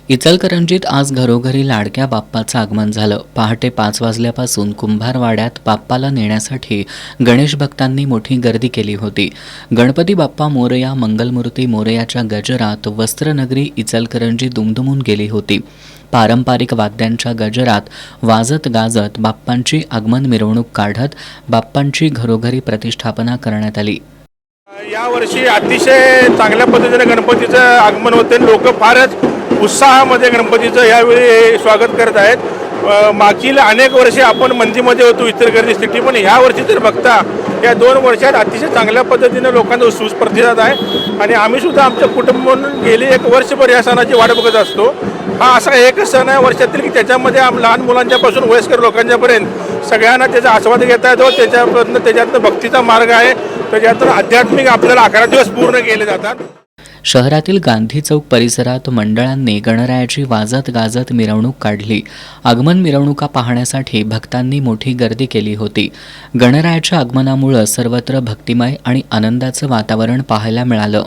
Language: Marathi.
इचलकरंजीत आज घरोघरी लाडक्या बाप्पाचं आगमन झालं। पहाटे 5 वाजल्यापासून कुंभारवाड्यात बाप्पाला नेण्यासाठी गणेश भक्तांनी मोठी गर्दी केली होती। गणपती बाप्पा मोरया, मंगलमूर्ती मोरयाच्या गजरात वस्त्रनगरी इचलकरंजी दुमदुमून गेली होती। पारंपरिक वाद्यांच्या गजरात वाजत गाजत बाप्पांची आगमन मिरवणूक काढत बाप्पांची घरोघरी प्रतिष्ठापना करण्यात आली। यावर्षी अतिशय चांगल्या पद्धतीने गणपतीचं आगमन होते। लोक फारच उत्साहामध्ये गणपतीचं यावेळी स्वागत करत आहेत। मागील अनेक वर्षे आपण मंदीमध्ये होतो इचलकरंजी सिटी, पण ह्या वर्षी जर बघता या 2 वर्षात अतिशय चांगल्या पद्धतीने लोकांचा उत्स्फूर्त प्रतिसाद आहे आणि आम्ही सुद्धा आमच्या कुटुंब म्हणून गेली 1 वर्षभर या सणाची वाट बघत असतो। हा असा एकच सण आहे वर्षातील की त्याच्यामध्ये लहान मुलांच्यापासून वयस्कर लोकांच्यापर्यंत सगळ्यांना त्याचा आस्वाद घेता येतो। त्याच्यातनं भक्तीचा मार्ग आहे, त्याच्यातून आध्यात्मिक आपल्याला 11 दिवस पूर्ण केले जातात। शहरातील गांधी चौक परिसरात मंडळांनी गणरायाची वाजत गाजत मिरवणूक काढली। आगमन मिरवणुका पाहण्यासाठी भक्तांनी मोठी गर्दी केली होती। गणरायाच्या आगमनामुळे सर्वत्र भक्तिमय आणि आनंदाचं वातावरण पाहायला मिळालं।